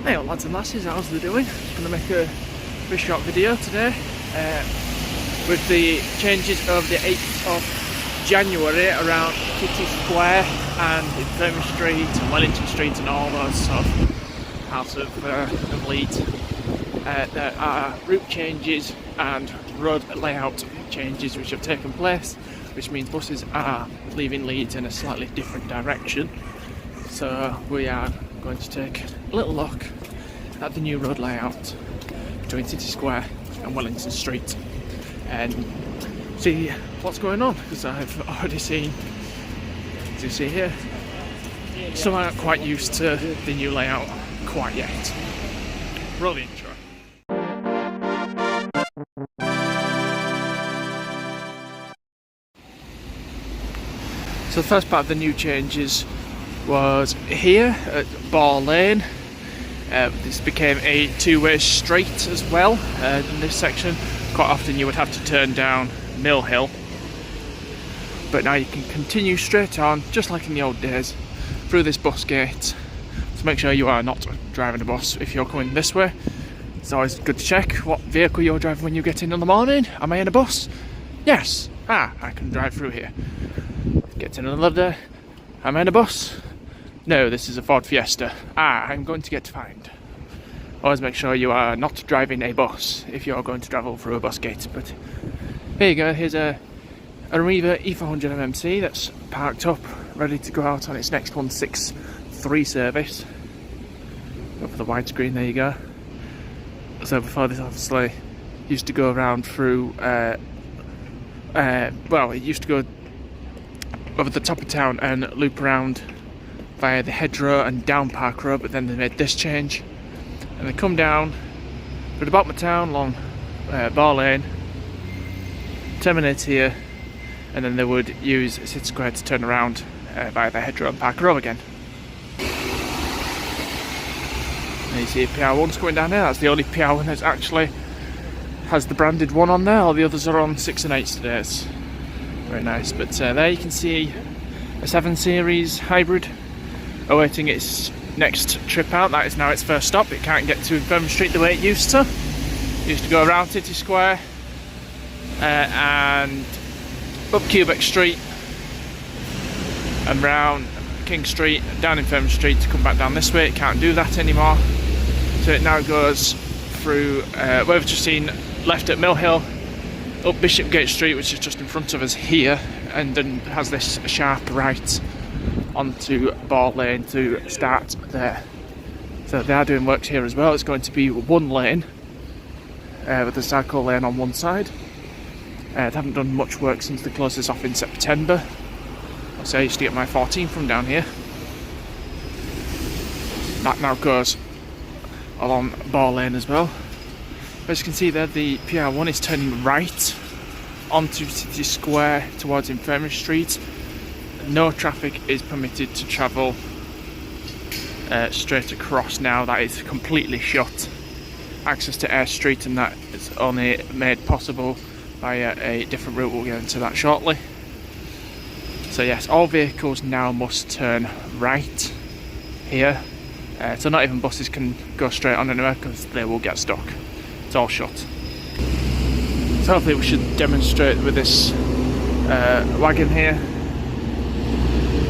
Hey lads and lasses, how's they doing? Gonna make a very short video today with the changes of the 8th of January around Kitty Square and Infirmary Street and Wellington Street and all those stuff out of Leeds. There are route changes and road layout changes which have taken place, which means buses are leaving Leeds in a slightly different direction. So we are going to take a little look at the new road layout between City Square and Wellington Street and see what's going on, because I've already seen, as you see here, some aren't quite used to the new layout quite yet. Roll the intro. So the first part of the new changes was here at Ball Lane. This became a two-way street as well in this section. Quite often you would have to turn down Mill Hill, but now you can continue straight on, just like in the old days, through this bus gate. So make sure you are not driving a bus if you're coming this way. It's always good to check what vehicle you're driving when you get in the morning. Am I in a bus? Yes. I can drive through here. Get in another day. Am I in a bus? No, this is a Ford Fiesta. I'm going to get fined. Always make sure you are not driving a bus if you're going to travel through a bus gate. But here you go, here's a Arriva E400 MMC that's parked up, ready to go out on its next 163 service. Go for the widescreen, there you go. So before this obviously used to go around through, it used to go over the top of town and loop around via the hedgerow and down Park Road, but then they made this change and they come down through the bottom of town along Ball Lane, terminate here, and then they would use City Square to turn around via the hedgerow and Park Road again. And you see PR1's coming down there. That's the only PR1 that actually has the branded one on there. All the others are on 6 and 8s today. It's very nice. But there you can see a 7 Series hybrid awaiting its next trip out. That is now its first stop. It can't get to Infirmary Street the way it used to. It used to go around City Square and up Quebec Street and round King Street and down Infirmary Street to come back down this way. It can't do that anymore. So it now goes through where we've just seen, left at Mill Hill, up Bishopgate Street, which is just in front of us here, and then has this sharp right onto Ball Lane to start there. So they are doing works here as well. It's going to be one lane with a cycle lane on one side. They haven't done much work since they closed this off in September. So I used to get my 14 from down here. That now goes along Ball Lane as well. As you can see there, the PR1 is turning right onto City Square towards Infirmary Street. No traffic is permitted to travel straight across now. That is completely shut. Access to Eyre Street and that is only made possible via a different route. We'll get into that shortly. So yes, all vehicles now must turn right here. So not even buses can go straight on anywhere because they will get stuck. It's all shut. So hopefully we should demonstrate with this wagon here.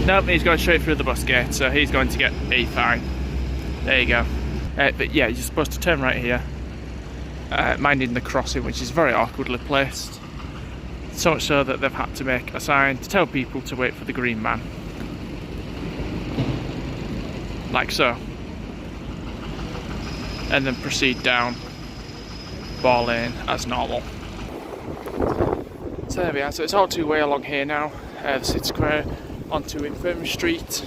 Nope, he's going straight through the bus gate, so he's going to get a fine. There you go. But yeah, you're supposed to turn right here, minding the crossing, which is very awkwardly placed. So much so that they've had to make a sign to tell people to wait for the green man. Like so. And then proceed down Ball Lane as normal. So there we are, so it's all two-way along here now. The City Square onto Infirmary Street.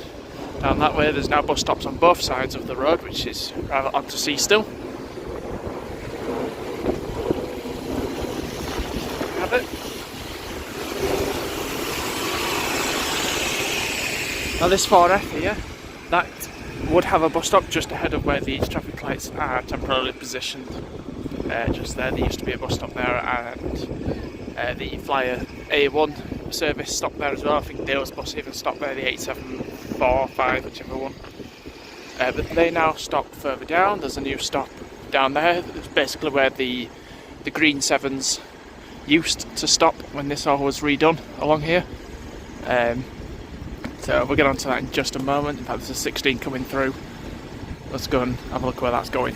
Down that way there's now bus stops on both sides of the road, which is rather odd to see still. Have it. Now this 4F here, that would have a bus stop just ahead of where these traffic lights are temporarily positioned. Just there used to be a bus stop there, and the Flyer A1 service stopped there as well. I think Dale's bus even stopped there, the 874, 5, whichever one. But they now stop further down. There's a new stop down there. It's basically where the green sevens used to stop when this all was redone along here. So we'll get onto that in just a moment. In fact, there's a 16 coming through. Let's go and have a look where that's going.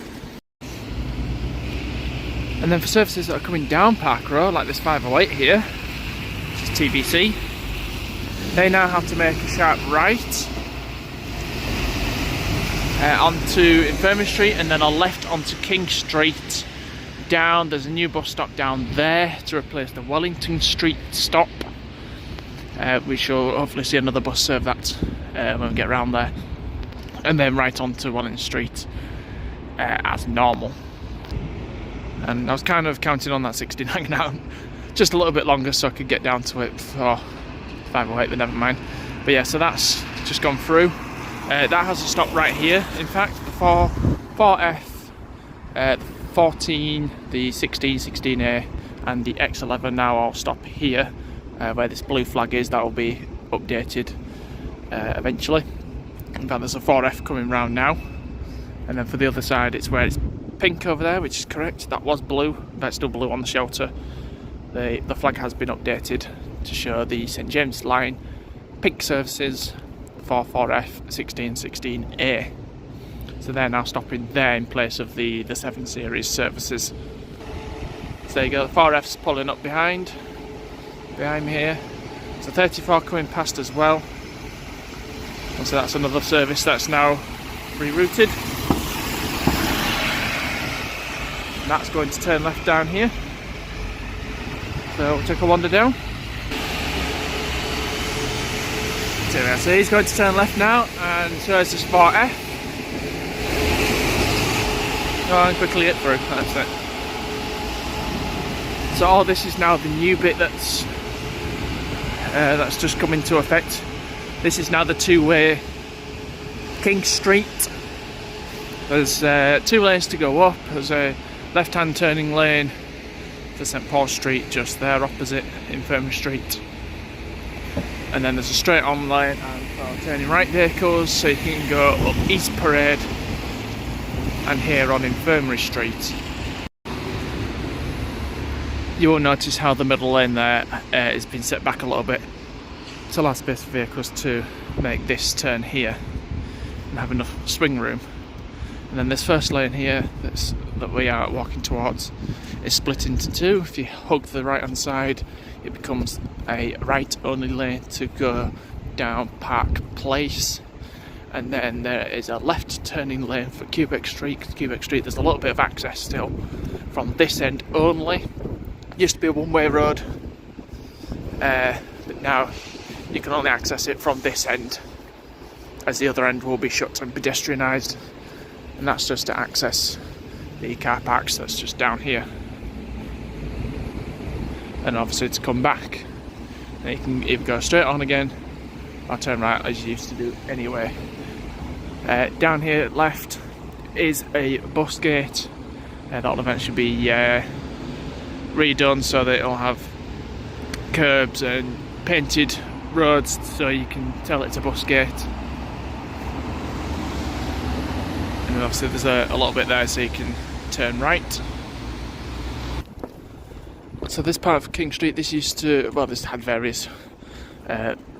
And then for services that are coming down Park Road, like this 508 here, which is TBC, they now have to make a sharp right onto Infirmary Street, and then a left onto King Street. Down, there's a new bus stop down there to replace the Wellington Street stop. We shall hopefully see another bus serve that when we get around there. And then right onto Wellington Street as normal. And I was kind of counting on that 16 hanging out just a little bit longer so I could get down to it before 508, but never mind. But yeah, so that's just gone through. That has a stop right here, in fact. The 4F, the 14, the 16, 16A and the X11 now all stop here where this blue flag is. That will be updated eventually. In fact, there's a 4F coming round now. And then for the other side, it's where it's pink over there, which is correct. That was blue, that's still blue on the shelter. The flag has been updated to show the St James Line pink services for 4F 1616A. So they're now stopping there in place of the 7 Series services. So there you go, the 4F's pulling up behind me here. So 34 coming past as well. And so that's another service that's now rerouted. And that's going to turn left down here. So we'll take a wander down. So he's going to turn left now, and so is this 4F. Oh, and quickly get through, that's it. So all this is now the new bit that's just come into effect. This is now the two-way King Street. There's 2 lanes to go up. There's a left-hand turning lane for St Paul Street just there opposite Infirmary Street. And then there's a straight on lane and for turning right vehicles, so you can go up East Parade and here on Infirmary Street. You will notice how the middle lane there has been set back a little bit to allow space for vehicles to make this turn here and have enough swing room. And then this first lane here that we are walking towards is split into 2. If you hug the right hand side, it becomes a right only lane to go down Park Place, and then there is a left turning lane for Quebec Street. Quebec Street, there's a little bit of access still from this end only. Used to be a one-way road, but now you can only access it from this end, as the other end will be shut and pedestrianised, and that's just to access the car parks that's just down here. And obviously to come back, you can either go straight on again or turn right as you used to do anyway. Down here left is a bus gate that'll eventually be redone so that it'll have curbs and painted roads so you can tell it's a bus gate. And then obviously there's a little bit there so you can turn right. So this part of King Street, this had various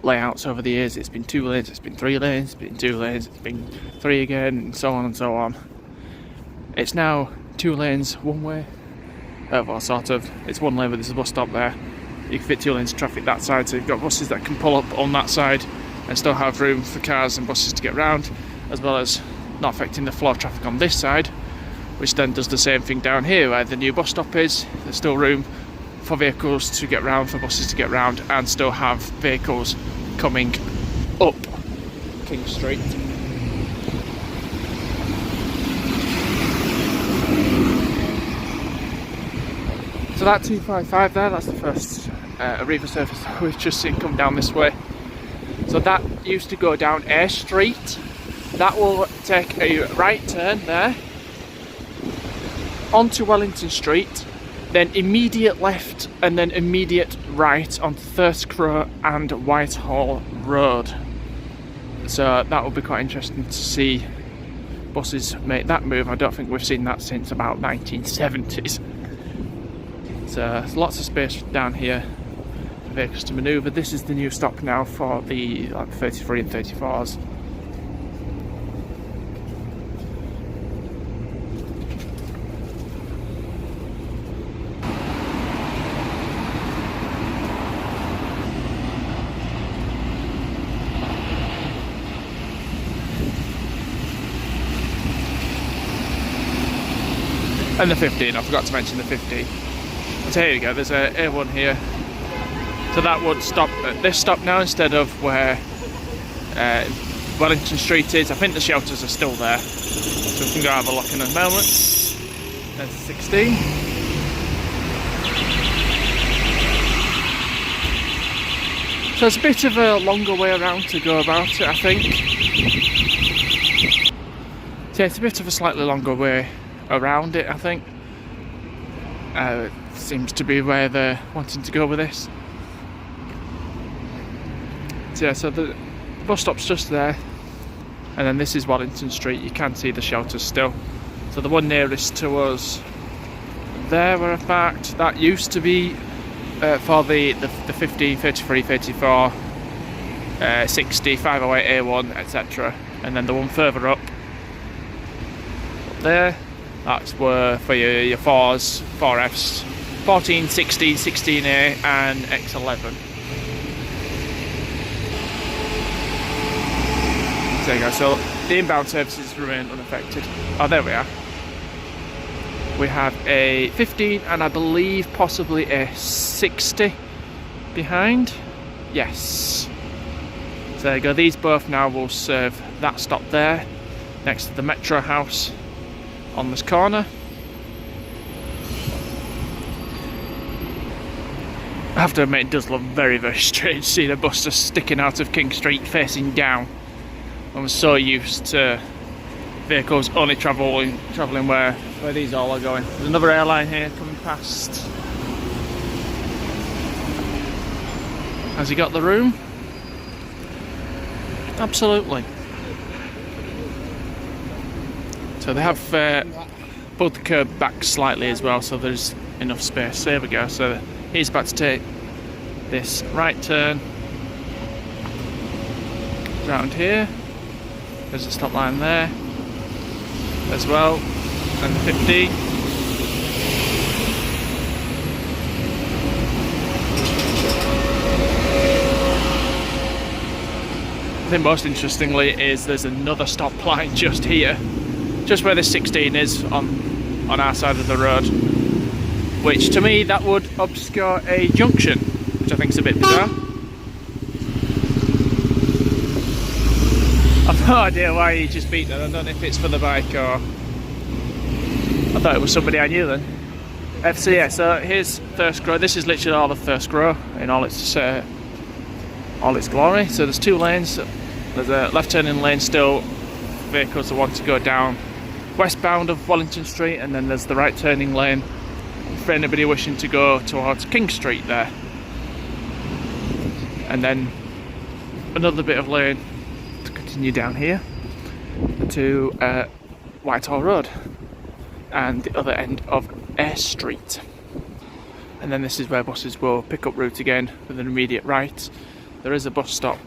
layouts over the years. It's been 2 lanes, it's been 3 lanes, it's been 2 lanes, it's been 3 again, and so on and so on. It's now 2 lanes, 1 way. Well, sort of. It's 1 lane, but there's a bus stop there. You can fit 2 lanes of traffic that side, so you've got buses that can pull up on that side and still have room for cars and buses to get round, as well as not affecting the flow of traffic on this side, which then does the same thing down here where the new bus stop is. There's still room for vehicles to get round, for buses to get round, and still have vehicles coming up King Street. So that 255 there, that's the first Arriva service that we've just seen come down this way. So that used to go down Air Street. That will take a right turn there onto Wellington Street, then immediate left and then immediate right onto Thirskrow and Whitehall Road. So that will be quite interesting to see buses make that move. I don't think we've seen that since about 1970s. So there's lots of space down here for vehicles to manoeuvre. This is the new stop now for the 33 and 34s. And the 15, I forgot to mention the 15. So here you go, there's a A1 here. So that would stop at this stop now instead of where Wellington Street is. I think the shelters are still there. So we can go have a look in a moment. There's 16. So it's a bit of a longer way around to go about it, I think. So yeah, it's a bit of a slightly longer way around it, I think. It seems to be where they're wanting to go with this. So yeah, so the bus stop's just there, and then this is Wellington Street. You can see the shelters still. So the one nearest to us there, where I parked, that used to be for the 50, 33, 34, 60, 508, A1, etc. And then the one further up there, that's where for your 4s, 4Fs, 14, 16, 16A and X11. So there you go, so the inbound services remain unaffected. Oh, there we are. We have a 15 and I believe possibly a 60 behind. Yes. So there you go, these both now will serve that stop there, next to the Metro House on this corner. I have to admit, it does look very, very strange seeing a bus just sticking out of King Street facing down. I'm so used to vehicles only travelling where these all are going. There's another airline here coming past. Has he got the room? Absolutely. So they have pulled the curb back slightly as well, so there's enough space. There we go. So he's about to take this right turn round here. There's a stop line there as well, and the 15. I think most interestingly is there's another stop line just here, just where the 16 is on our side of the road, which to me that would obscure a junction, which I think is a bit bizarre. I've no idea why he just beat that. I don't know if it's for the bike or I thought it was somebody I knew then. FCA, so here's Thirsk Road. This is literally all of Thirsk Road in all its glory. So there's two lanes. There's a left turning lane still, vehicles that want to go down westbound of Wellington Street, and then there's the right turning lane for anybody wishing to go towards King Street there. And then another bit of lane to continue down here to Whitehall Road and the other end of Eyre Street. And then this is where buses will pick up route again with an immediate right. There is a bus stop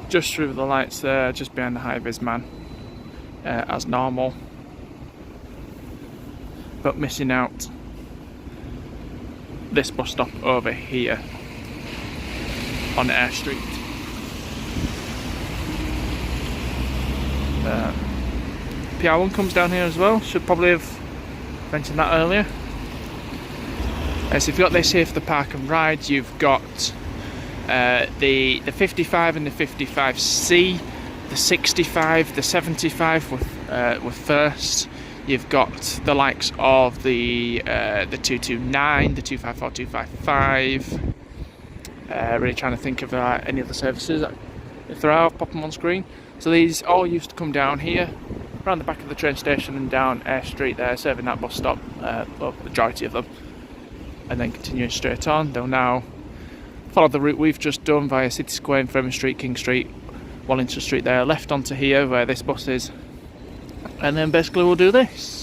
just through the lights there, just behind the high-vis man, as normal, but missing out this bus stop over here on Eyre Street. PR1 comes down here as well, should probably have mentioned that earlier. So you've got this here for the park and ride. You've got the 55 and the 55C, the 65, the 75 with first. You've got the likes of the 229, the 254, 255. Really trying to think of any other services. If there are, I'll pop them on screen. So these all used to come down here, around the back of the train station and down Eyre Street there, serving that bus stop, well, the majority of them. And then continuing straight on, they'll now follow the route we've just done via City Square, Infirmary Street, King Street, Wellington Street there, left onto here where this bus is, and then basically we'll do this.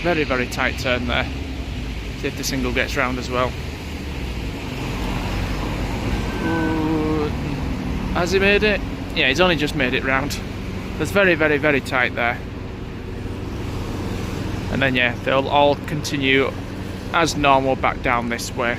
Very, very tight turn there. See if the single gets round as well. Ooh, has he made it? Yeah, he's only just made it round. That's very, very, very tight there. And then yeah, they'll all continue as normal back down this way.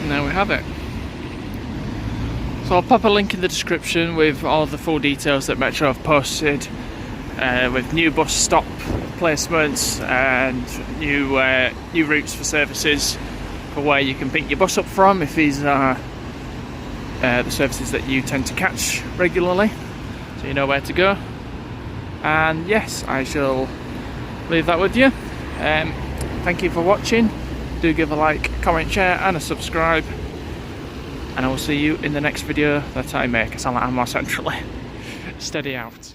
And there we have it. So I'll pop a link in the description with all the full details that Metro have posted, with new bus stop placements and new routes for services for where you can pick your bus up from if these are the services that you tend to catch regularly, so you know where to go. And yes, I shall leave that with you. Thank you for watching. Do give a like, comment, share and a subscribe, and I will see you in the next video that I make. I sound like I'm more centrally. Steady out.